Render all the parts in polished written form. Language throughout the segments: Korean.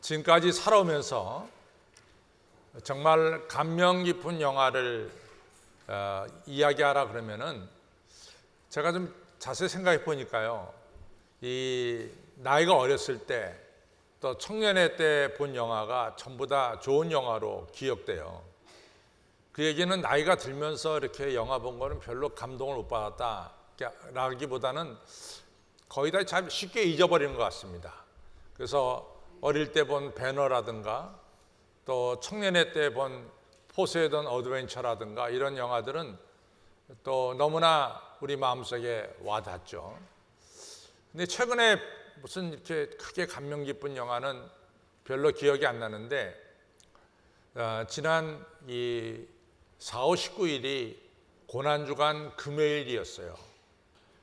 지금까지 살아오면서 정말 감명 깊은 영화를 이야기하라 그러면은 제가 좀 자세히 생각해 보니까요, 이 나이가 어렸을 때 또 청년의 때 본 영화가 전부 다 좋은 영화로 기억돼요. 그 얘기는 나이가 들면서 이렇게 영화 본 거는 별로 감동을 못 받았다 라기보다는 거의 다 잘 쉽게 잊어버리는 것 같습니다. 그래서 어릴 때 본 배너라든가 또 청년의 때 본 포세이돈 어드벤처라든가 이런 영화들은 또 너무나 우리 마음속에 와닿죠. 근데 최근에 무슨 이렇게 크게 감명 깊은 영화는 별로 기억이 안 나는데, 지난 이 4, 5, 19일이 고난주간 금요일이었어요.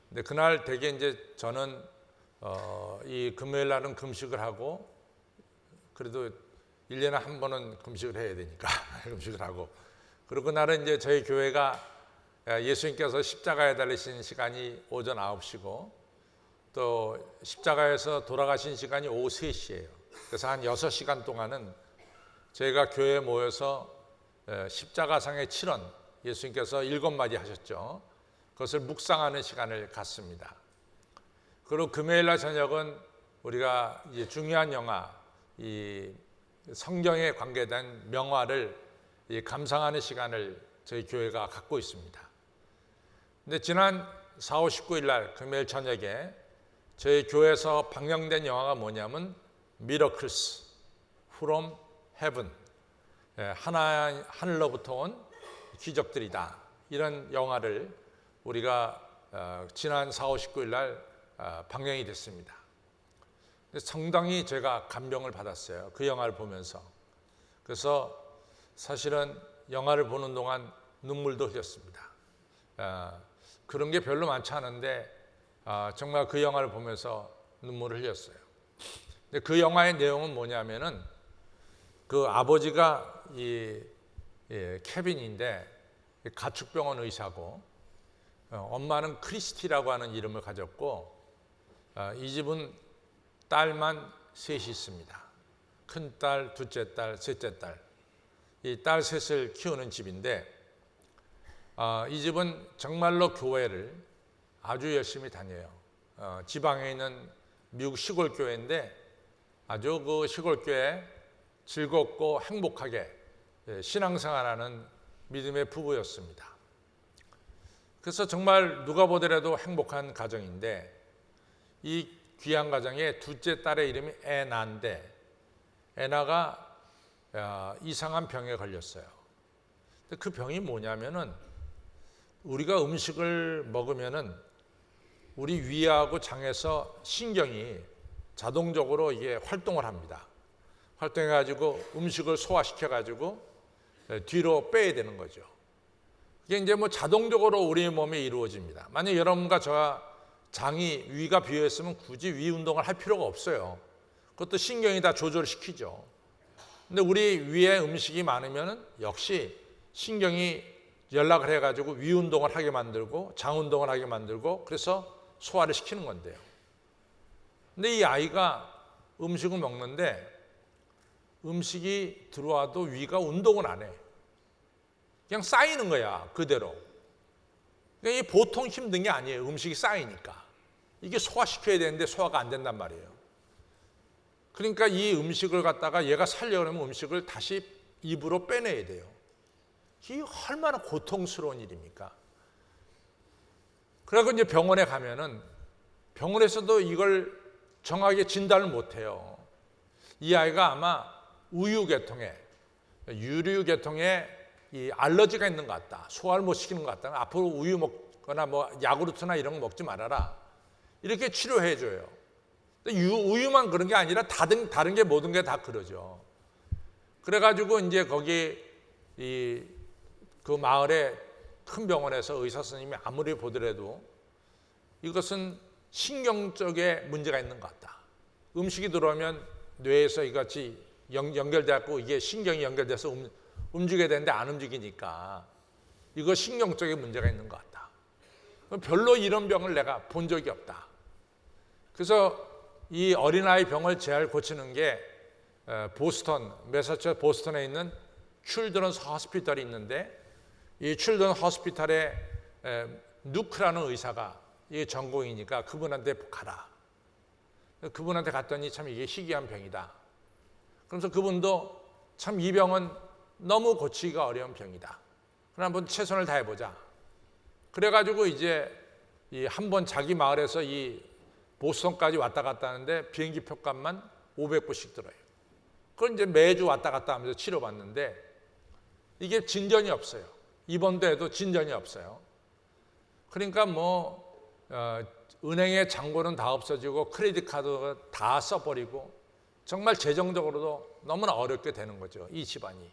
근데 그날 되게 이제 저는 이 금요일 날은 금식을 하고, 그래도 1년에 한 번은 금식을 해야 되니까 금식을 하고, 그리고 그날은 이제 저희 교회가 예수님께서 십자가에 달리신 시간이 오전 9시고 또 십자가에서 돌아가신 시간이 오후 3시예요. 그래서 한 6시간 동안은 저희가 교회에 모여서 십자가상의 7원, 예수님께서 7마디 하셨죠. 그것을 묵상하는 시간을 갖습니다. 그리고 금요일날 저녁은 우리가 이제 중요한 영화, 이 성경에 관계된 명화를 감상하는 시간을 저희 교회가 갖고 있습니다. 근데 지난 4, 5, 19일 날 금요일 저녁에 저희 교회에서 방영된 영화가 뭐냐면 Miracles from Heaven, 하늘로부터 온 기적들이다, 이런 영화를 우리가 지난 4, 5, 19일 날 방영이 됐습니다. 상당히 제가 감명을 받았어요, 그 영화를 보면서. 그래서 사실은 영화를 보는 동안 눈물도 흘렸습니다. 그런 게 별로 많지 않은데 정말 그 영화를 보면서 눈물을 흘렸어요. 근데 그 영화의 내용은 뭐냐면은 그 아버지가 케빈인데 가축병원 의사고, 엄마는 크리스티라고 하는 이름을 가졌고, 이 집은 딸만 셋이 있습니다. 큰딸, 둘째 딸, 셋째 딸. 이 딸 셋을 키우는 집인데, 이 집은 정말로 교회를 아주 열심히 다녀요. 지방에 있는 미국 시골 교회인데 아주 그 시골 교회 즐겁고 행복하게 신앙생활하는 믿음의 부부였습니다. 그래서 정말 누가 보더라도 행복한 가정인데, 이 귀한 가정의 둘째 딸의 이름이 애나인데, 애나가 이상한 병에 걸렸어요. 근데 그 병이 뭐냐면은 우리가 음식을 먹으면은 우리 위하고 장에서 신경이 자동적으로 이게 활동을 합니다. 활동해가지고 음식을 소화시켜가지고 뒤로 빼야 되는 거죠. 이게 이제 뭐 자동적으로 우리 몸에 이루어집니다. 만약 여러분과 저와 장이 위가 비어있으면 굳이 위 운동을 할 필요가 없어요. 그것도 신경이 다 조절시키죠. 근데 우리 위에 음식이 많으면 역시 신경이 연락을 해가지고 위 운동을 하게 만들고 장 운동을 하게 만들고, 그래서 소화를 시키는 건데요. 근데 이 아이가 음식을 먹는데 음식이 들어와도 위가 운동을 안 해. 그냥 쌓이는 거야, 그대로. 그러니까 이게 보통 힘든 게 아니에요. 음식이 쌓이니까. 이게 소화시켜야 되는데 소화가 안 된단 말이에요. 그러니까 이 음식을 갖다가 얘가 살려면 음식을 다시 입으로 빼내야 돼요. 이게 얼마나 고통스러운 일입니까? 그래서 이제 병원에 가면은 병원에서도 이걸 정확하게 진단을 못 해요. 이 아이가 아마 우유계통에, 유류계통에 이 알러지가 있는 것 같다, 소화를 못 시키는 것 같다, 앞으로 우유 먹거나 뭐 야구르트나 이런 거 먹지 말아라, 이렇게 치료해 줘요. 우유만 그런 게 아니라 다른 게 모든 게 다 그러죠. 그래가지고 이제 거기 그 마을의 큰 병원에서 의사 선생님이 아무리 보더라도 이것은 신경 쪽에 문제가 있는 것 같다. 음식이 들어오면 뇌에서 이같이 연결돼갖고 이게 신경이 연결돼서 움직여야 되는데 안 움직이니까 이거 신경 쪽에 문제가 있는 것 같다. 별로 이런 병을 내가 본 적이 없다. 그래서 이 어린아이 병을 잘 고치는 게 매사추세츠 보스턴에 있는 칠드런스 호스피털이 있는데, 이 칠드런스 호스피털에 누크라는 의사가 이게 전공이니까 그분한테 가라. 그분한테 갔더니 참 이게 희귀한 병이다. 그러면서 그분도 참 이 병은 너무 고치기가 어려운 병이다. 그럼 한번 최선을 다해보자. 그래가지고 이제 한번 자기 마을에서 이 보스턴까지 왔다 갔다 하는데 비행기 표값만 500불씩 들어요. 그걸 이제 매주 왔다 갔다 하면서 치료받는데 이게 진전이 없어요. 입원도 해도 진전이 없어요. 그러니까 은행의 잔고는 다 없어지고 크레딧 카드가 다 써버리고 정말 재정적으로도 너무나 어렵게 되는 거죠, 이 집안이.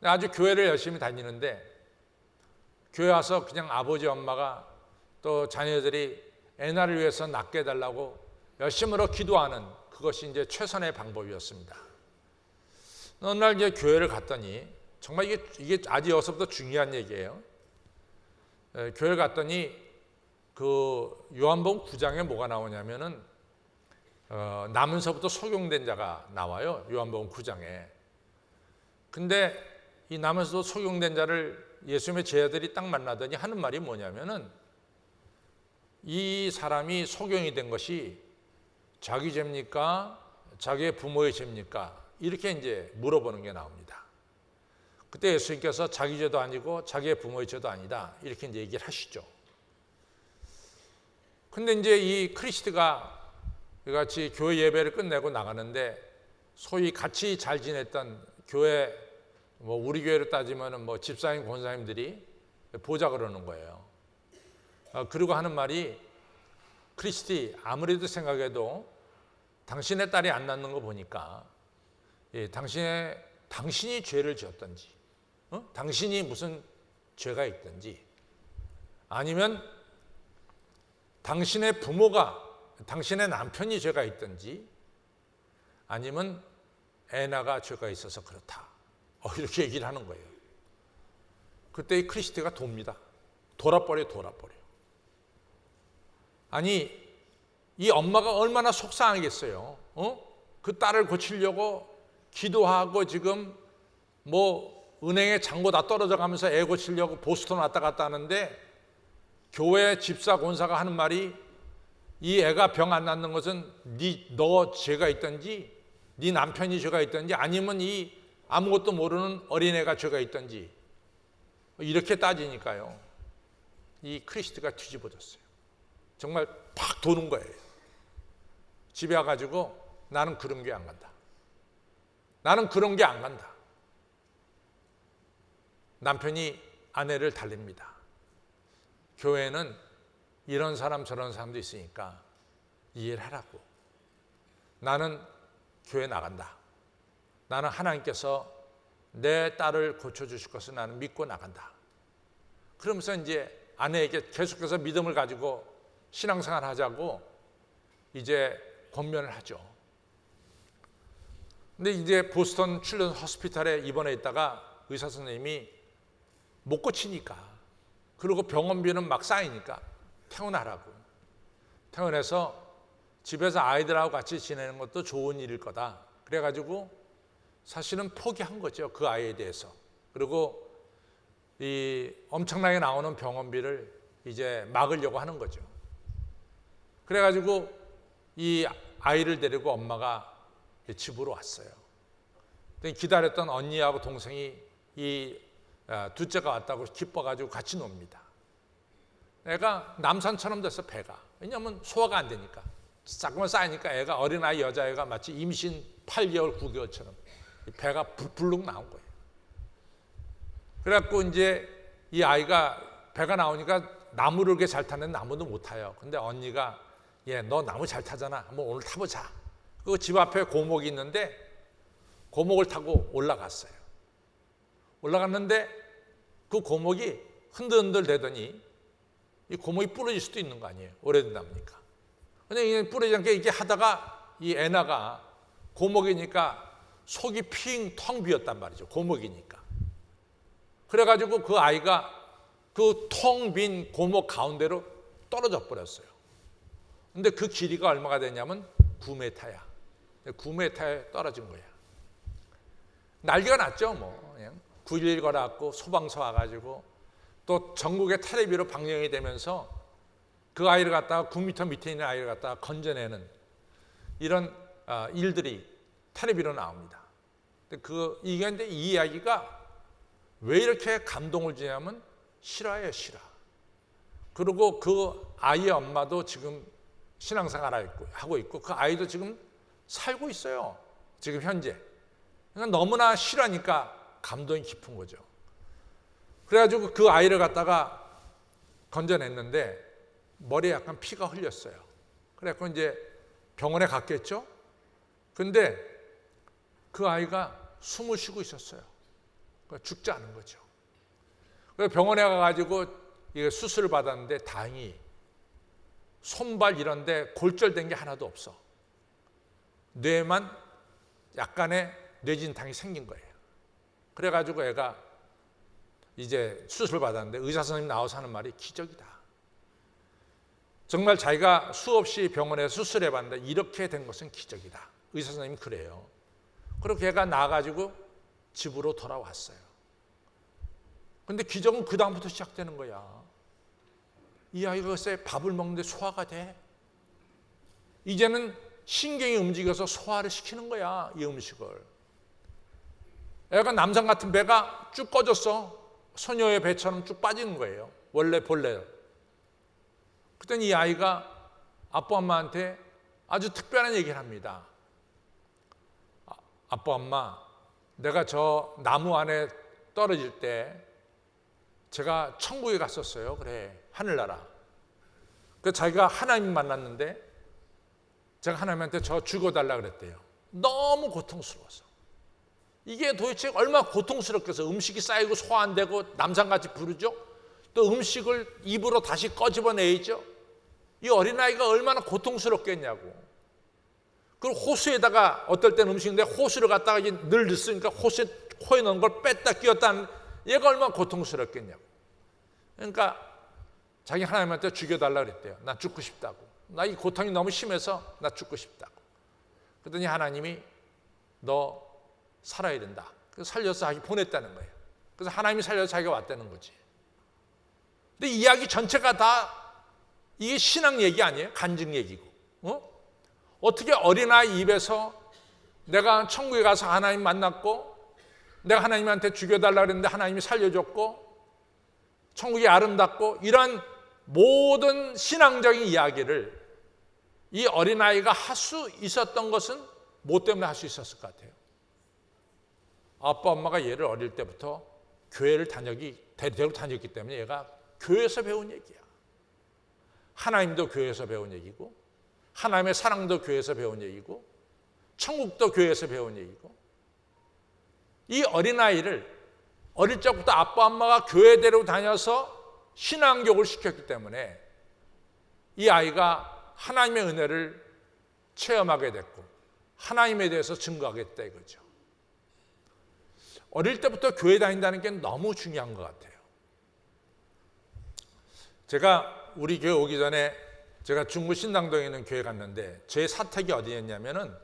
아주 교회를 열심히 다니는데 교회 와서 그냥 아버지 엄마가 또 자녀들이 애나를 위해서 낫게 해달라고 열심으로 기도하는 그것이 이제 최선의 방법이었습니다. 어느 날 이제 교회를 갔더니 정말 이게 아주 여기서부터 중요한 얘기예요. 교회를 갔더니 그 요한복음 9장에 뭐가 나오냐면은 나면서부터 소경된 자가 나와요. 요한복음 9장에. 근데 이 나면서도 소경된 자를 예수님의 제자들이 딱 만나더니 하는 말이 뭐냐면은 이 사람이 소경이 된 것이 자기 죄입니까? 자기의 부모의 죄입니까? 이렇게 이제 물어보는 게 나옵니다. 그때 예수님께서 자기 죄도 아니고 자기의 부모의 죄도 아니다. 이렇게 이제 얘기를 하시죠. 근데 이제 이 크리스트가 같이 교회 예배를 끝내고 나가는데 소위 같이 잘 지냈던 교회 우리 교회로 따지면은 집사님, 권사님들이 보자 그러는 거예요. 그리고 하는 말이 크리스티 아무래도 생각해도 당신의 딸이 안 낳는 거 보니까 당신이 죄를 지었던지 당신이 무슨 죄가 있든지 아니면 당신의 부모가 당신의 남편이 죄가 있든지 아니면 애나가 죄가 있어서 그렇다. 이렇게 얘기를 하는 거예요. 그때 이 크리스티가 돕니다. 돌아버려. 아니 이 엄마가 얼마나 속상하겠어요. 그 딸을 고치려고 기도하고 지금 은행에 잔고 다 떨어져 가면서 애 고치려고 보스턴 왔다 갔다 하는데 교회 집사 권사가 하는 말이 이 애가 병 안 낫는 것은 너 죄가 있든지 네 남편이 죄가 있든지 아니면 이 아무것도 모르는 어린애가 죄가 있든지 이렇게 따지니까요. 이 크리스트가 뒤집어졌어요. 정말 팍 도는 거예요. 집에 와가지고 나는 그런 게 안 간다. 나는 그런 게 안 간다. 남편이 아내를 달랩니다. 교회는 이런 사람 저런 사람도 있으니까 이해를 하라고. 나는 교회 나간다. 나는 하나님께서 내 딸을 고쳐주실 것을 나는 믿고 나간다. 그러면서 이제 아내에게 계속해서 믿음을 가지고 신앙생활 하자고 이제 권면을 하죠. 근데 이제 보스턴 칠드런스 호스피탈에 입원해 있다가 의사 선생님이 못 고치니까 그리고 병원비는 막 쌓이니까 퇴원하라고. 퇴원해서 집에서 아이들하고 같이 지내는 것도 좋은 일일 거다. 그래가지고 사실은 포기한 거죠. 그 아이에 대해서. 그리고 이 엄청나게 나오는 병원비를 이제 막으려고 하는 거죠. 그래가지고 이 아이를 데리고 엄마가 집으로 왔어요. 기다렸던 언니하고 동생이 이 둘째가 왔다고 기뻐가지고 같이 놉니다. 애가 남산처럼 됐어, 배가. 왜냐하면 소화가 안 되니까. 자꾸만 쌓이니까 애가 어린아이 여자애가 마치 임신 8개월, 9개월처럼 배가 불룩 나온 거예요. 그래갖고 이제 이 아이가 배가 나오니까 나무를 그렇게 잘 타는 나무도 못 타요. 근데 언니가 너 나무 잘 타잖아. 한번 오늘 타보자. 그 집 앞에 고목이 있는데 고목을 타고 올라갔어요. 올라갔는데 그 고목이 흔들흔들 대더니 이 고목이 부러질 수도 있는 거 아니에요. 오래된 나무니까. 근데 부러지지 않게 이렇게 하다가 이 애나가 고목이니까 속이 핑 텅 비었단 말이죠. 고목이니까. 그래가지고 그 아이가 그 텅 빈 고목 가운데로 떨어져 버렸어요. 근데 그 길이가 얼마가 되냐면 9m야. 9m에 떨어진 거야. 난리가 났죠. 뭐 그냥 9.11 걸어갖고 소방서 와가지고 또 전국의 텔레비로 방영이 되면서 그 아이를 갖다가 9m 밑에 있는 아이를 갖다가 건져내는 이런 일들이 텔레비로 나옵니다. 근데 이 이야기가 왜 이렇게 감동을 주냐면 실화예요, 실화. 그리고 그 아이의 엄마도 지금 신앙생활 하고 있고 그 아이도 지금 살고 있어요. 지금 현재. 그러니까 너무나 실화니까 감동이 깊은 거죠. 그래가지고 그 아이를 갖다가 건져냈는데 머리에 약간 피가 흘렸어요. 그래갖고 이제 병원에 갔겠죠. 근데 그 아이가 숨을 쉬고 있었어요. 죽지 않은 거죠. 그래서 병원에 가가지고 수술을 받았는데 다행히 손발 이런 데 골절된 게 하나도 없어. 뇌만 약간의 뇌진탕이 생긴 거예요. 그래가지고 애가 이제 수술을 받았는데 의사 선생님 나와서 하는 말이 기적이다. 정말 자기가 수없이 병원에 수술해 봤는데 이렇게 된 것은 기적이다. 의사 선생님이 그래요. 그리고 걔가 나가지고 집으로 돌아왔어요. 근데 기적은 그 다음부터 시작되는 거야. 이 아이가 글쎄 밥을 먹는데 소화가 돼. 이제는 신경이 움직여서 소화를 시키는 거야, 이 음식을. 애가 남산 같은 배가 쭉 꺼졌어. 소녀의 배처럼 쭉 빠지는 거예요. 원래 본래. 그랬더니 이 아이가 아빠 엄마한테 아주 특별한 얘기를 합니다. 아빠 엄마, 내가 저 나무 안에 떨어질 때 제가 천국에 갔었어요. 그래, 하늘나라. 그래서 자기가 하나님 만났는데 제가 하나님한테 저 죽어달라 그랬대요. 너무 고통스러워서. 이게 도대체 얼마나 고통스럽겠어. 음식이 쌓이고 소화 안 되고 남산같이 부르죠. 또 음식을 입으로 다시 꺼집어내야죠. 이 어린아이가 얼마나 고통스럽겠냐고. 그리고 호수에다가 어떨 때는 음식인데 호수를 갖다가 늘 넣으니까 호수에 코에 넣은 걸 뺐다 끼웠다 하는 얘가 얼마나 고통스럽겠냐고. 그러니까 자기 하나님한테 죽여달라 그랬대요. 나 죽고 싶다고. 나 이 고통이 너무 심해서 나 죽고 싶다고. 그랬더니 하나님이 너 살아야 된다. 그래서 살려서 자기 보냈다는 거예요. 그래서 하나님이 살려서 자기가 왔다는 거지. 근데 이야기 전체가 다 이게 신앙 얘기 아니에요? 간증 얘기고. 어떻게 어린아이 입에서 내가 천국에 가서 하나님 만났고 내가 하나님한테 죽여달라 그랬는데 하나님이 살려줬고 천국이 아름답고 이런 모든 신앙적인 이야기를 이 어린아이가 할 수 있었던 것은 뭐 때문에 할 수 있었을 것 같아요? 아빠 엄마가 얘를 어릴 때부터 교회를 대대로 다녔기 때문에 얘가 교회에서 배운 얘기야. 하나님도 교회에서 배운 얘기고 하나님의 사랑도 교회에서 배운 얘기고 천국도 교회에서 배운 얘기고 이 어린아이를 어릴 적부터 아빠 엄마가 교회대로 다녀서 신앙교육을 시켰기 때문에 이 아이가 하나님의 은혜를 체험하게 됐고 하나님에 대해서 증거하게 됐다 이거죠. 어릴 때부터 교회 다닌다는 게 너무 중요한 것 같아요. 제가 우리 교회 오기 전에 제가 중구 신당동에 있는 교회 갔는데 제 사택이 어디였냐면은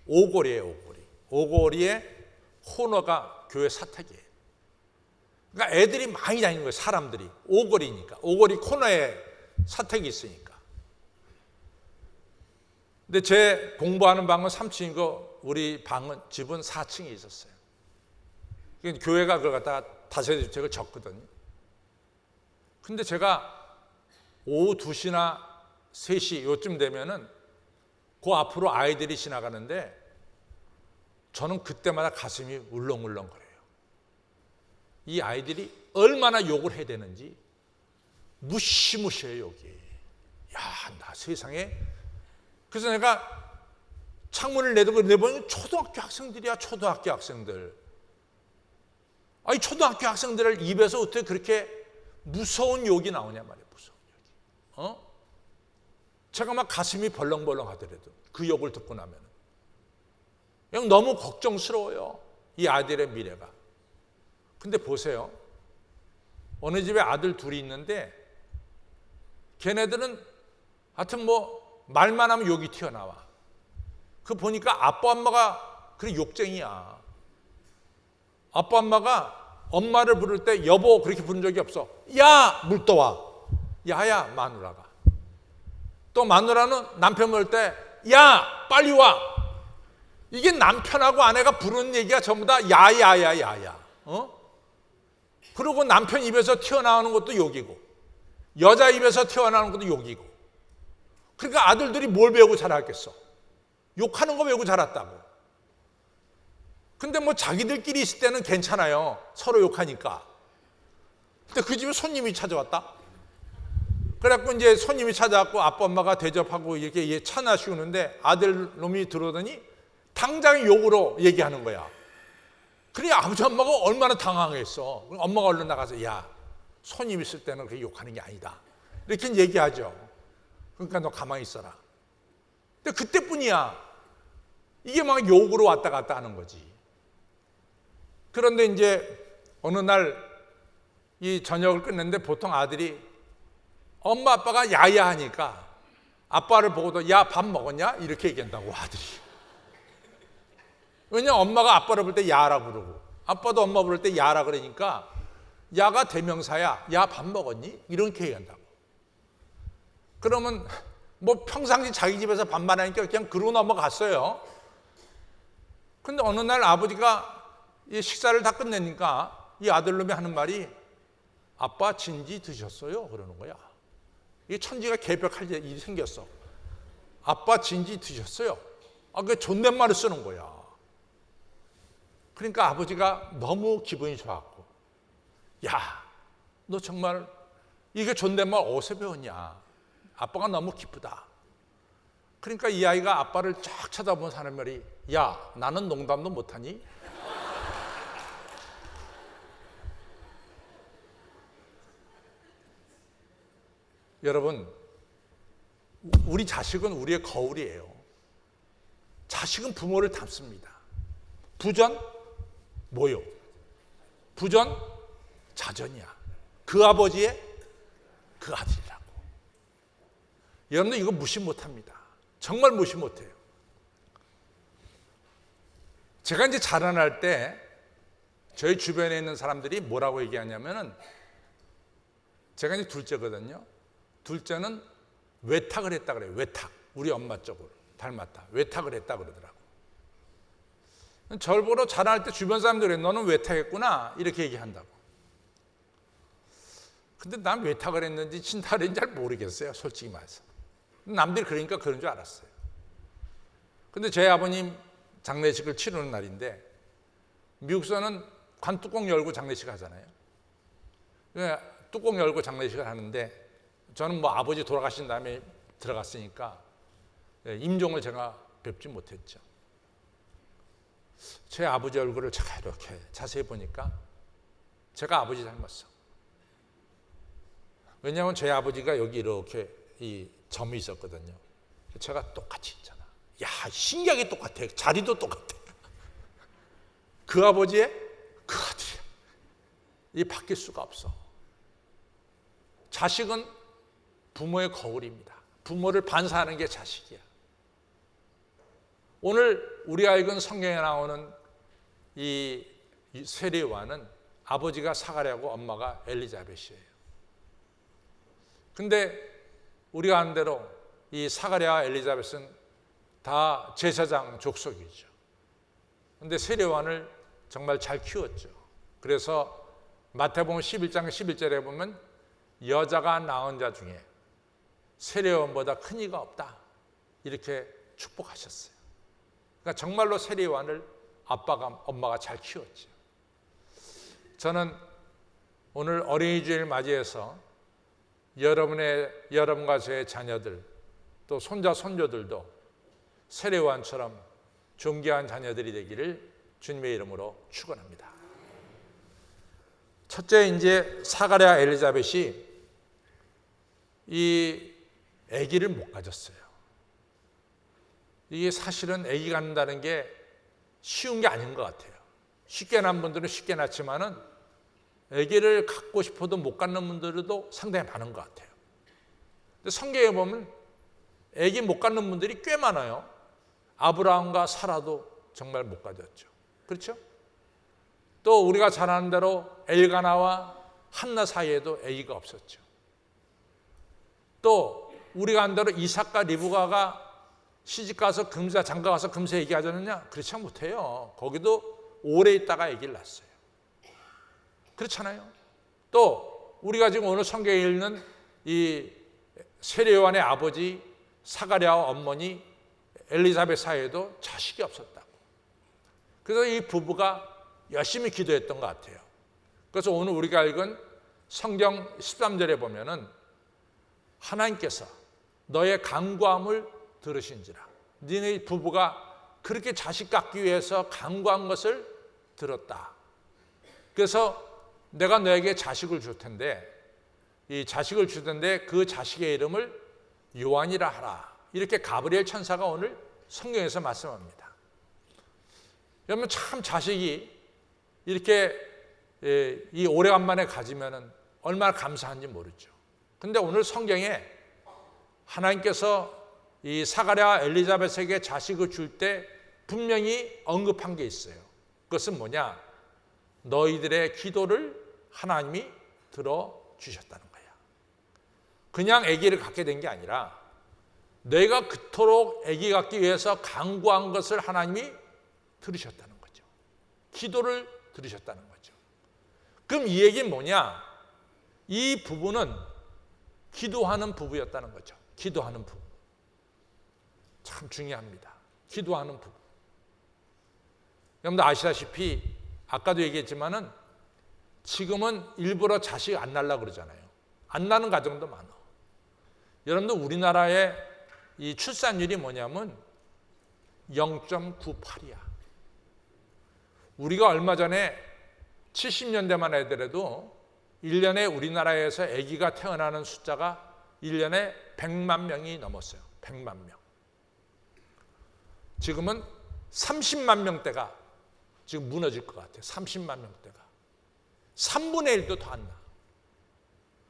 오골이에요. 오골이에 호너가 교회 사택이에요. 그러니까 애들이 많이 다니는 거예요. 사람들이. 오골이니까. 오골이 코너에 사택이 있으니까. 근데 제 공부하는 방은 3층이고 우리 집은 4층에 있었어요. 교회가 그걸 갖다가 다세대주택을 졌거든요. 근데 제가 오후 2시나 3시 요쯤 되면은 그 앞으로 아이들이 지나가는데 저는 그때마다 가슴이 울렁울렁거려요. 이 아이들이 얼마나 욕을 해야 되는지 무시무시해요, 욕이. 야, 나 세상에. 그래서 내가 창문을 내보니 초등학교 학생들이야, 초등학교 학생들. 아니, 초등학교 학생들을 입에서 어떻게 그렇게 무서운 욕이 나오냐 말이에요, 무서운 욕이. 제가 막 가슴이 벌렁벌렁 하더라도 그 욕을 듣고 나면 그냥 너무 걱정스러워요, 이 아들의 미래가. 근데 보세요. 어느 집에 아들 둘이 있는데 걔네들은 하여튼 뭐 말만 하면 욕이 튀어나와. 그 보니까 아빠 엄마가 그래 욕쟁이야. 아빠 엄마가 엄마를 부를 때 여보 그렇게 부른 적이 없어. 야 물 떠와. 야야 마누라가. 또 마누라는 남편 부를 때 야 빨리 와. 이게 남편하고 아내가 부르는 얘기가 전부 다 야야야야야. 그리고 남편 입에서 튀어나오는 것도 욕이고 여자 입에서 튀어나오는 것도 욕이고. 그러니까 아들들이 뭘 배우고 자랐겠어? 욕하는 거 배우고 자랐다고. 근데 뭐 자기들끼리 있을 때는 괜찮아요. 서로 욕하니까. 근데 그 집에 손님이 찾아왔다. 그래갖고 이제 손님이 찾아왔고 아빠 엄마가 대접하고 이렇게 차 마시는데 아들 놈이 들어오더니 당장 욕으로 얘기하는 거야. 그러니 아버지 엄마가 얼마나 당황했어. 엄마가 얼른 나가서 야 손님 있을 때는 그렇게 욕하는 게 아니다. 이렇게 얘기하죠. 그러니까 너 가만히 있어라. 근데 그때뿐이야. 이게 막 욕으로 왔다 갔다 하는 거지. 그런데 이제 어느 날 이 저녁을 끝냈는데 보통 아들이 엄마 아빠가 야야 하니까 아빠를 보고도 야 밥 먹었냐? 이렇게 얘기한다고 아들이. 왜냐면 엄마가 아빠를 부를 때 야라 부르고 아빠도 엄마 부를 때 야라 그러니까 야가 대명사야. 야 밥 먹었니? 이렇게 얘기한다고. 그러면 뭐 평상시 자기 집에서 밥만 하니까 그냥 그러고 넘어갔어요. 근데 어느 날 아버지가 이 식사를 다 끝내니까 이 아들놈이 하는 말이 아빠 진지 드셨어요? 그러는 거야. 이 천지가 개벽할 일이 생겼어. 아빠 진지 드셨어요? 그 존댓말을 쓰는 거야. 그러니까 아버지가 너무 기분이 좋았고 야, 너 정말 이게 존댓말 어디서 배웠냐? 아빠가 너무 기쁘다. 그러니까 이 아이가 아빠를 쫙 쳐다보면 하는 말이 야, 나는 농담도 못하니? 여러분, 우리 자식은 우리의 거울이에요. 자식은 부모를 닮습니다. 부전 뭐요? 부전 자전이야. 그 아버지의 그 아들이라고. 여러분들 이거 무시 못합니다. 정말 무시 못해요. 제가 이제 자라날 때 저희 주변에 있는 사람들이 뭐라고 얘기하냐면은 제가 이제 둘째거든요. 둘째는 외탁을 했다 그래요. 외탁. 우리 엄마 쪽으로 닮았다. 외탁을 했다 그러더라고. 절 보러 자라날 때 주변 사람들이 너는 외탁했구나 이렇게 얘기한다고. 근데 난 외탁을 했는지 친탁을 했는지 잘 모르겠어요. 솔직히 말해서. 남들이 그러니까 그런 줄 알았어요. 근데 제 아버님 장례식을 치르는 날인데 미국서는 관뚜껑 열고 장례식 하잖아요. 뚜껑 열고 장례식을 하는데 저는 뭐 아버지 돌아가신 다음에 들어갔으니까 임종을 제가 뵙지 못했죠. 제 아버지 얼굴을 제가 이렇게 자세히 보니까 제가 아버지 닮았어. 왜냐하면 제 아버지가 여기 이렇게 이 점이 있었거든요. 제가 똑같이 있잖아. 야, 신기하게 똑같아. 자리도 똑같아. 그 아버지의 그 아들이야. 이 바뀔 수가 없어. 자식은 부모의 거울입니다. 부모를 반사하는 게 자식이야. 오늘 우리 아이는 성경에 나오는 이 세례요한은 아버지가 사가랴고 엄마가 엘리자벳이에요. 근데 우리가 아는 대로 이 사가랴와 엘리자벳은 다 제사장 족속이죠. 근데 세례요한을 정말 잘 키웠죠. 그래서 마태복음 11장 11절에 보면 여자가 낳은 자 중에 세례요한보다 큰 이가 없다. 이렇게 축복하셨어요. 그러니까 정말로 세례요한을 엄마가 잘 키웠죠. 저는 오늘 어린이 주일 맞이해서 여러분과 저의 자녀들 또 손자 손녀들도 세례요한처럼 존귀한 자녀들이 되기를 주님의 이름으로 축원합니다. 첫째 이제 사가랴 엘리자벳이 이 아기를 못 가졌어요. 이게 사실은 아기 갖는다는 게 쉬운 게 아닌 것 같아요. 쉽게 낳은 분들은 쉽게 낳지만은 아기를 갖고 싶어도 못 갖는 분들도 상당히 많은 것 같아요. 근데 성경에 보면 아기 못 갖는 분들이 꽤 많아요. 아브라함과 사라도 정말 못 가졌죠. 그렇죠? 또 우리가 잘 아는 대로 엘가나와 한나 사이에도 아기가 없었죠. 또 우리가 아는 대로 이삭과 리브가가 시집가서 금세 장가가서 금세 얘기하자느냐? 그렇지 못해요. 거기도 오래 있다가 아기를 낳았어요. 그렇잖아요. 또 우리가 지금 오늘 성경에 읽는 이 세례 요한의 아버지 사가랴와 어머니 엘리사벳 사이에도 자식이 없었다고. 그래서 이 부부가 열심히 기도했던 것 같아요. 그래서 오늘 우리가 읽은 성경 13절에 보면은 하나님께서 너의 간구함을 들으신지라. 너희 부부가 그렇게 자식 갖기 위해서 간구한 것을 들었다. 그래서 내가 너에게 자식을 줄 텐데 이 자식을 주던데 그 자식의 이름을 요한이라 하라. 이렇게 가브리엘 천사가 오늘 성경에서 말씀합니다. 여러분 참 자식이 이렇게 이 오래간만에 가지면은 얼마나 감사한지 모르죠. 근데 오늘 성경에 하나님께서 이 사가랴 엘리자벳에게 자식을 줄 때 분명히 언급한 게 있어요. 그것은 뭐냐? 너희들의 기도를 하나님이 들어주셨다는 거야. 그냥 아기를 갖게 된 게 아니라 내가 그토록 아기 갖기 위해서 간구한 것을 하나님이 들으셨다는 거죠. 기도를 들으셨다는 거죠. 그럼 이 얘기는 뭐냐? 이 부부는 기도하는 부부였다는 거죠. 기도하는 부부. 참 중요합니다. 기도하는 부부. 여러분들 아시다시피 아까도 얘기했지만은 지금은 일부러 자식 안 낳으려고 그러잖아요. 안 낳는 가정도 많아. 여러분들 우리나라의 이 출산율이 뭐냐면 0.98이야. 우리가 얼마 전에 70년대만 하더라도 1년에 우리나라에서 아기가 태어나는 숫자가 1년에 100만 명이 넘었어요. 100만 명. 지금은 30만 명대가 지금 무너질 것 같아요. 30만 명대가. 3분의 1도 더 안 나.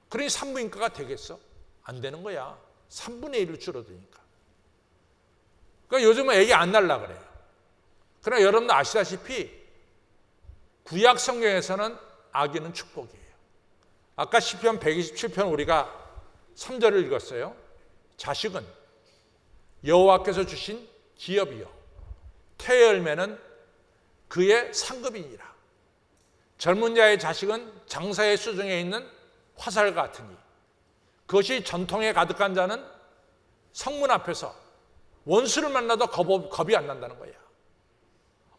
그러니 산부인과가 되겠어? 안 되는 거야. 3분의 1로 줄어드니까. 그러니까 요즘은 아기 안 낳으려고 그래요. 그러나 여러분도 아시다시피 구약 성경에서는 아기는 축복이에요. 아까 시편 127편 우리가 3절을 읽었어요. 자식은 여호와께서 주신 기업이요 태의 열매는 그의 상급이니라. 젊은 자의 자식은 장사의 수중에 있는 화살 같으니 그것이 전통에 가득한 자는 성문 앞에서 원수를 만나도 겁이 안 난다는 거야.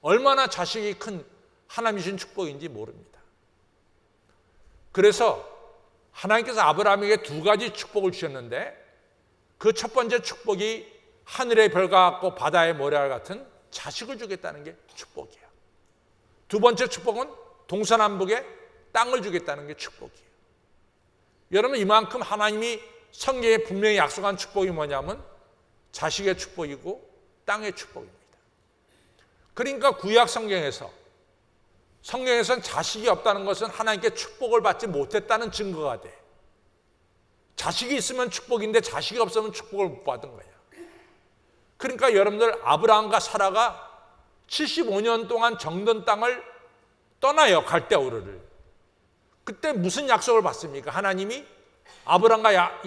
얼마나 자식이 큰 하나님이 주신 축복인지 모릅니다. 그래서 하나님께서 아브라함에게 두 가지 축복을 주셨는데 그 첫 번째 축복이 하늘의 별과 같고 바다의 모래와 같은 자식을 주겠다는 게 축복이에요. 두 번째 축복은 동서남북에 땅을 주겠다는 게 축복이에요. 여러분 이만큼 하나님이 성경에 분명히 약속한 축복이 뭐냐면 자식의 축복이고 땅의 축복입니다. 그러니까 구약 성경에서는 자식이 없다는 것은 하나님께 축복을 받지 못했다는 증거가 돼. 자식이 있으면 축복인데 자식이 없으면 축복을 못 받은 거예요. 그러니까 여러분들 아브라함과 사라가 75년 동안 정든 땅을 떠나요. 갈대우르를. 그때 무슨 약속을 받습니까? 하나님이 아브라함과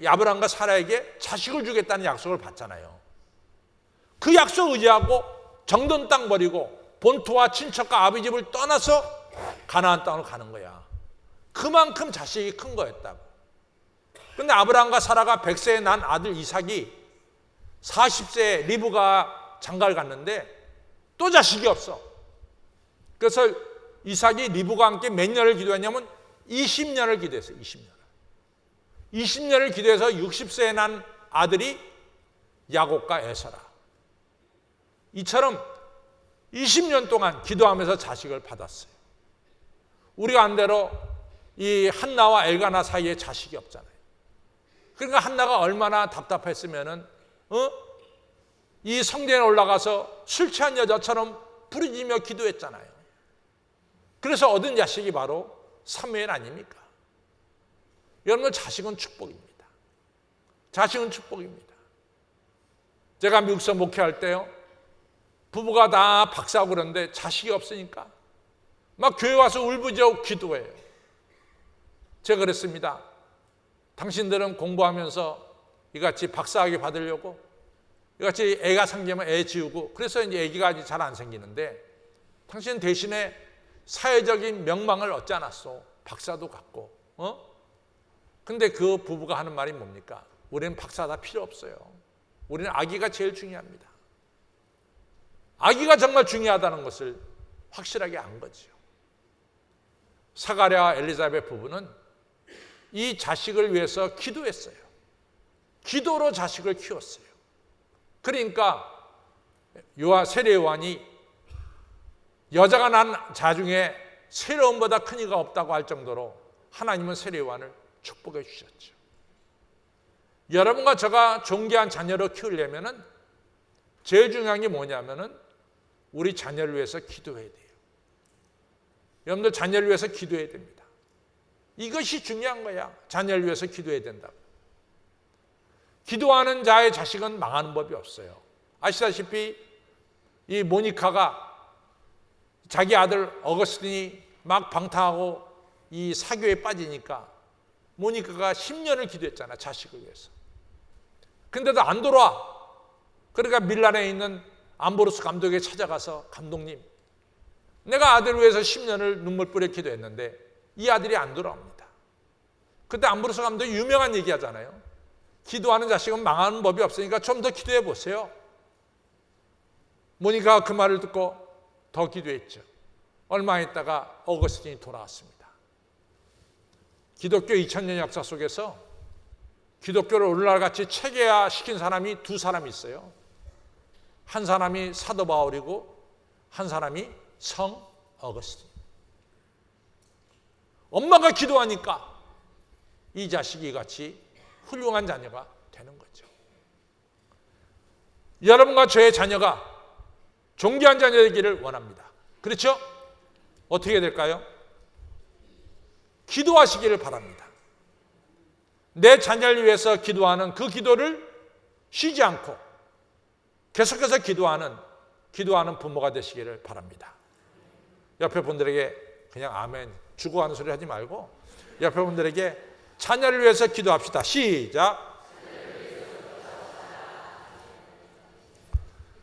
아브라함과 사라에게 자식을 주겠다는 약속을 받잖아요. 그 약속을 의지하고 정든 땅 버리고 본토와 친척과 아비 집을 떠나서 가나안 땅으로 가는 거야. 그만큼 자식이 큰 거였다고. 그런데 아브라함과 사라가 100세에 난 아들 이삭이 40세에 리브가 장가를 갔는데 또 자식이 없어. 그래서 이삭이 리브가 함께 몇 년을 기도했냐면 20년을 기도했어요. 20년을 기도해서 60세에 난 아들이 야곱과 에서라. 이처럼 20년 동안 기도하면서 자식을 받았어요. 우리가 안 대로 이 한나와 엘가나 사이에 자식이 없잖아요. 그러니까 한나가 얼마나 답답했으면은 이 성전에 올라가서 술 취한 여자처럼 부르짖으며 기도했잖아요. 그래서 얻은 자식이 바로 사무엘 아닙니까? 여러분 자식은 축복입니다. 자식은 축복입니다. 제가 미국서 목회할 때요, 부부가 다 박사하고 그러는데 자식이 없으니까 막 교회 와서 울부짖어 기도해요. 제가 그랬습니다. 당신들은 공부하면서 이같이 박사학위 받으려고 이같이 애가 생기면 애 지우고 그래서 이제 애기가 잘 안 생기는데 당신 대신에 사회적인 명망을 얻지 않았어. 박사도 갖고. 근데 그 부부가 하는 말이 뭡니까? 우리는 박사 다 필요 없어요. 우리는 아기가 제일 중요합니다. 아기가 정말 중요하다는 것을 확실하게 안 거죠. 사가랴와 엘리사벳 부부는 이 자식을 위해서 기도했어요. 기도로 자식을 키웠어요. 그러니까 세례 요한이 여자가 난 자 중에 세례 요한보다 큰 이가 없다고 할 정도로 하나님은 세례 요한을 축복해 주셨죠. 여러분과 제가 존귀한 자녀를 키우려면 제일 중요한 게 뭐냐면은 우리 자녀를 위해서 기도해야 돼요. 여러분들 자녀를 위해서 기도해야 됩니다. 이것이 중요한 거야. 자녀를 위해서 기도해야 된다고. 기도하는 자의 자식은 망하는 법이 없어요. 아시다시피 이 모니카가 자기 아들 어거스틴이 막 방탕하고 이 사교에 빠지니까 모니카가 10년을 기도했잖아, 자식을 위해서. 근데도 안 돌아와. 그러니까 밀란에 있는 암브로스 감독에게 찾아가서 감독님, 내가 아들을 위해서 10년을 눈물 뿌려 기도했는데 이 아들이 안 돌아옵니다. 그때 암브로스 감독이 유명한 얘기 하잖아요. 기도하는 자식은 망하는 법이 없으니까 좀 더 기도해 보세요. 모니카가 그 말을 듣고 더 기도했죠. 얼마 있다가 어거스틴이 돌아왔습니다. 기독교 2000년 역사 속에서 기독교를 오늘날같이 체계화시킨 사람이 두 사람이 있어요. 한 사람이 사도 바울이고 한 사람이 성 어거스틴. 엄마가 기도하니까 이 자식이 같이 훌륭한 자녀가 되는 거죠. 여러분과 저의 자녀가 존귀한 자녀 되기를 원합니다. 그렇죠? 어떻게 될까요? 기도하시기를 바랍니다. 내 자녀를 위해서 기도하는 그 기도를 쉬지 않고 계속해서 기도하는 부모가 되시기를 바랍니다. 옆에 분들에게 그냥 아멘 주고 하는 소리 하지 말고 옆에 분들에게 자녀를 위해서 기도합시다. 시작.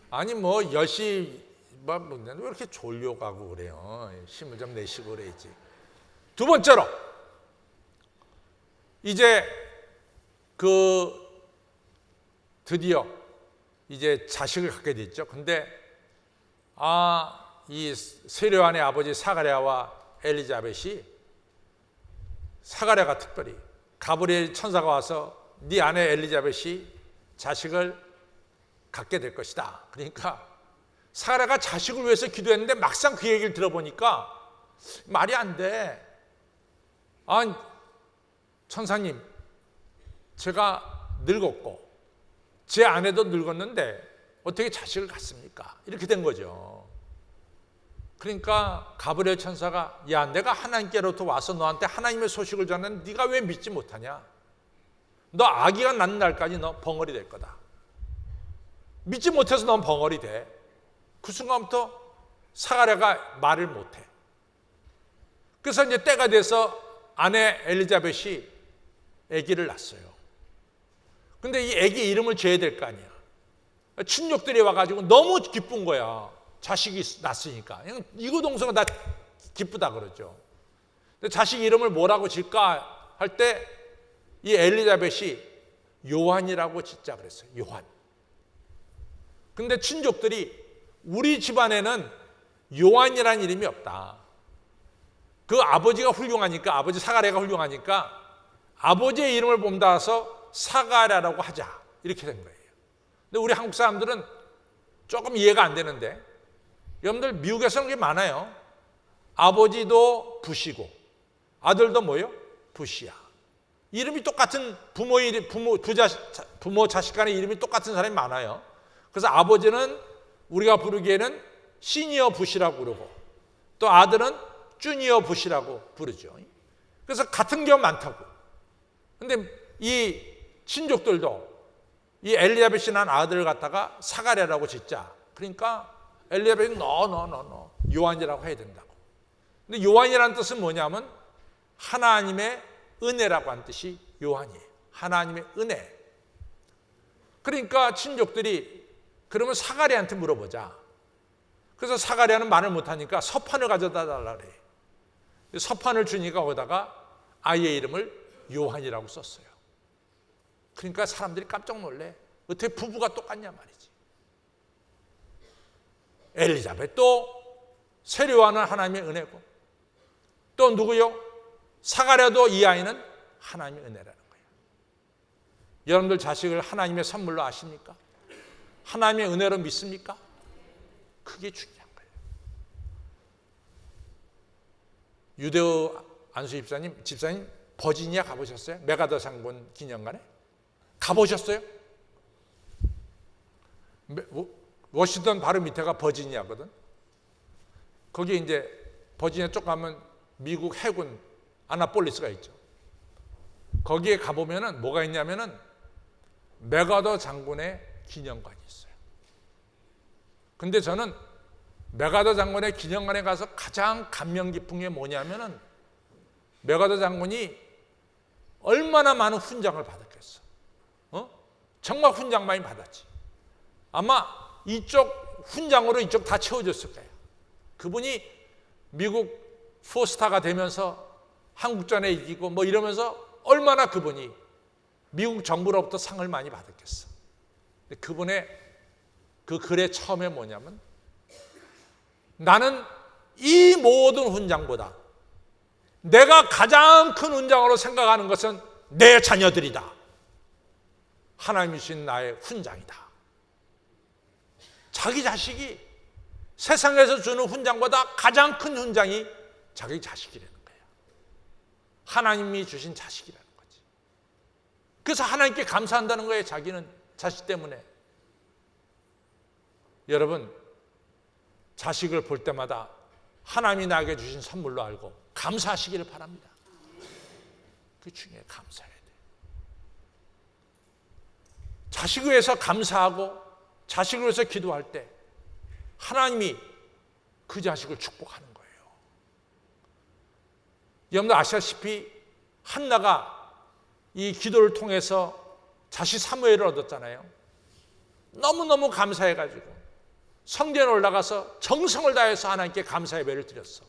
아니 뭐 열심히 왜 이렇게 졸려가고 그래요. 힘을 좀 내시고 그래야지. 두 번째로 이제 드디어 이제 자식을 갖게 됐죠. 근데 이 세례 요한의 아버지 사가랴와 엘리자벳이 사가랴가 특별히 가브리엘 천사가 와서 네 아내 엘리자벳이 자식을 갖게 될 것이다. 그러니까 사가랴가 자식을 위해서 기도했는데 막상 그 얘기를 들어보니까 말이 안 돼. 천사님, 제가 늙었고 제 아내도 늙었는데 어떻게 자식을 갖습니까? 이렇게 된 거죠. 그러니까 가브리엘 천사가 야, 내가 하나님께로부터 와서 너한테 하나님의 소식을 전하는데 네가 왜 믿지 못하냐? 너 아기가 낳는 날까지 너 벙어리 될 거다. 믿지 못해서 넌 벙어리 돼. 그 순간부터 사가랴가 말을 못해. 그래서 이제 때가 돼서 아내 엘리자벳이 아기를 낳았어요. 근데 이 아기 이름을 지어야 될 거 아니야. 친족들이 와가지고 너무 기쁜 거야. 자식이 낳았으니까. 그냥 이구동성은 다 기쁘다 그러죠. 근데 자식 이름을 뭐라고 질까 할 때 이 엘리자벳이 요한이라고 짓자 그랬어요. 요한. 근데 친족들이 우리 집안에는 요한이라는 이름이 없다. 그 아버지가 훌륭하니까, 아버지 사가랴가 훌륭하니까 아버지의 이름을 본다서 사가랴라고 하자. 이렇게 된 거예요. 근데 우리 한국 사람들은 조금 이해가 안 되는데, 여러분들 미국에서는 그게 많아요. 아버지도 부시고 아들도 뭐예요? 부시야. 이름이 똑같은 부모 자식 간의 이름이 똑같은 사람이 많아요. 그래서 아버지는 우리가 부르기에는 시니어 부시라고 부르고 또 아들은 주니어 부시라고 부르죠. 그래서 같은 경우 많다고. 근데 이 친족들도 이 엘리사벳이 난 아들을 갖다가 사가랴라고 짓자. 그러니까 엘리사벳이 너 요한이라고 해야 된다고. 근데 요한이라는 뜻은 뭐냐면 하나님의 은혜라고 하는 뜻이 요한이에요. 하나님의 은혜. 그러니까 친족들이 그러면 사가랴한테 물어보자. 그래서 사가랴는 말을 못하니까 서판을 가져다 달라 그래. 서판을 주니까 거기다가 아이의 이름을 요한이라고 썼어요. 그러니까 사람들이 깜짝 놀래. 어떻게 부부가 똑같냐 말이지. 엘리사벳도 세례요한은 하나님의 은혜고 또 누구요? 사가랴도 이 아이는 하나님의 은혜라는 거예요. 여러분들 자식을 하나님의 선물로 아십니까? 하나님의 은혜로 믿습니까? 그게 중요한 거예요. 유대어 안수 집사님 버지니아 가보셨어요? 메가더 장군 기념관에? 가보셨어요? 워싱턴 바로 밑에가 버지니아거든. 거기 이제 버지니아 쪽 가면 미국 해군 아나폴리스가 있죠. 거기에 가보면은 뭐가 있냐면은 메가더 장군의 기념관이 있어요. 근데 저는 메가더 장군의 기념관에 가서 가장 감명 깊은 게 뭐냐면은 메가더 장군이 얼마나 많은 훈장을 받았겠어. 정말 훈장 많이 받았지. 아마 이쪽 훈장으로 이쪽 다 채워졌을 거예요. 그분이 미국 포스타가 되면서 한국전에 이기고 뭐 이러면서 얼마나 그분이 미국 정부로부터 상을 많이 받았겠어. 근데 그분의 그 글의 처음에 뭐냐면 나는 이 모든 훈장보다 내가 가장 큰 훈장으로 생각하는 것은 내 자녀들이다. 하나님이 주신 나의 훈장이다. 자기 자식이 세상에서 주는 훈장보다 가장 큰 훈장이 자기 자식이라는 거예요. 하나님이 주신 자식이라는 거지. 그래서 하나님께 감사한다는 거예요. 자기는 자식 때문에. 여러분 자식을 볼 때마다 하나님이 나에게 주신 선물로 알고 감사하시기를 바랍니다. 그 중에 감사해야 돼. 자식을 위해서 감사하고 자식을 위해서 기도할 때 하나님이 그 자식을 축복하는 거예요. 여러분들 아시다시피 한나가 이 기도를 통해서 자식 사무엘을 얻었잖아요. 너무너무 감사해가지고 성전에 올라가서 정성을 다해서 하나님께 감사 예배를 드렸어.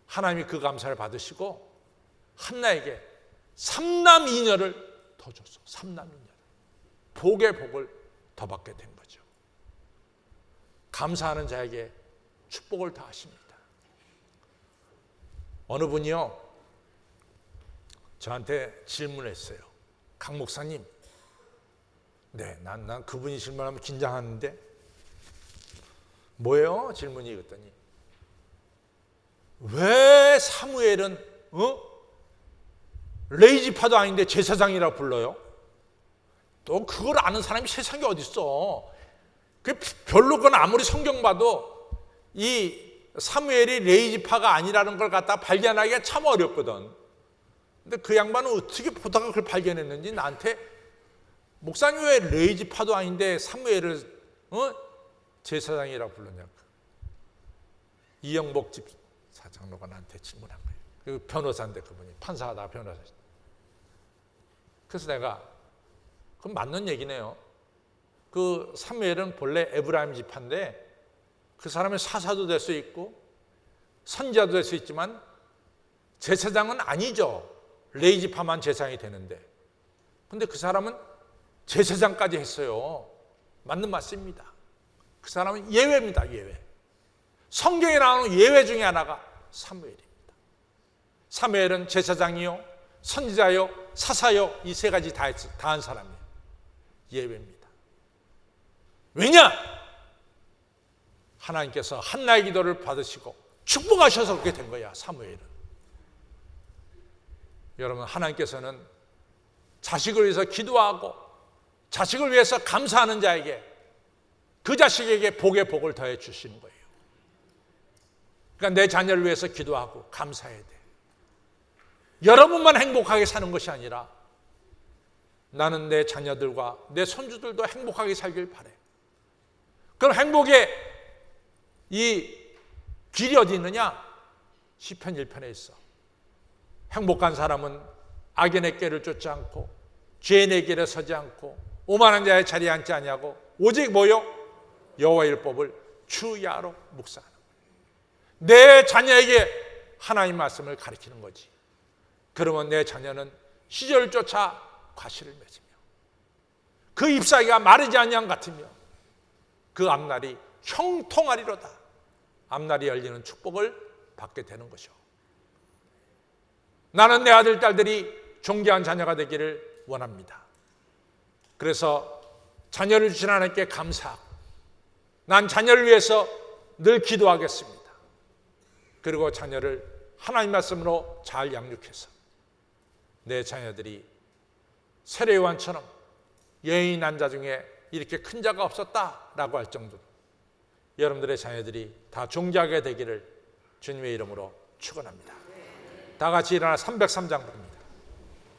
하나님이 그 감사를 받으시고 한나에게 3남 2녀를 더 줬어. 3남 2녀를. 복의 복을 더 받게 된 거죠. 감사하는 자에게 축복을 더 하십니다. 어느 분이요 저한테 질문했어요. 강 목사님, 네, 난 그분이 질문하면 긴장하는데 뭐예요? 질문이 그랬더니 왜 사무엘은 레이지파도 아닌데 제사장이라고 불러요? 또 그걸 아는 사람이 세상에 어디 있어? 별로 그건 아무리 성경 봐도 이 사무엘이 레이지파가 아니라는 걸 갖다 발견하기가 참 어렵거든. 근데 그 양반은 어떻게 보다가 그걸 발견했는지 나한테 목사님 왜 레이지파도 아닌데 사무엘을 제사장이라고 불렀냐고. 이영복 집사장로가 나한테 질문한 거예요. 그 변호사인데 그분이 판사하다가 변호사. 그래서 내가 그건 맞는 얘기네요. 그 사무엘은 본래 에브라임 지파인데 그 사람이 사사도 될 수 있고 선지자도 될 수 있지만 제사장은 아니죠. 레위 지파만 제사장이 되는데. 근데 그 사람은 제사장까지 했어요. 맞는 말씀입니다. 그 사람은 예외입니다. 예외. 성경에 나오는 예외 중에 하나가 사무엘입니다. 사무엘은 제사장이요, 선지자요, 사사요, 이 세 가지 다 한 사람이에요. 예외입니다. 왜냐? 하나님께서 한나의 기도를 받으시고 축복하셔서 그렇게 된 거야. 사무엘은. 여러분, 하나님께서는 자식을 위해서 기도하고 자식을 위해서 감사하는 자에게 그 자식에게 복의 복을 더해 주시는 거예요. 그러니까 내 자녀를 위해서 기도하고 감사해야 돼. 여러분만 행복하게 사는 것이 아니라 나는 내 자녀들과 내 손주들도 행복하게 살길 바래. 그럼 행복의 이 길이 어디 있느냐? 시편 1편에 있어. 행복한 사람은 악인의 길을 쫓지 않고 죄인의 길에 서지 않고 오만한 자의 자리에 앉지 아니하고 오직 뭐요? 여호와의 율법을 주야로 묵상하는 거예요. 내 자녀에게 하나님 말씀을 가르치는 거지. 그러면 내 자녀는 시절을 쫓아 과실을 맺으며 그 잎사귀가 마르지 아니함 같으며 그 앞날이 형통하리로다. 앞날이 열리는 축복을 받게 되는 것이요. 나는 내 아들, 딸들이 존귀한 자녀가 되기를 원합니다. 그래서 자녀를 주신 하나님께 감사하고 난 자녀를 위해서 늘 기도하겠습니다. 그리고 자녀를 하나님 말씀으로 잘 양육해서 내 자녀들이 세례요한처럼 여인이 난 자 중에 이렇게 큰 자가 없었다라고 할 정도로 여러분들의 자녀들이 다 존귀하게 되기를 주님의 이름으로 축원합니다. 다 같이 일어나 303장 부릅니다.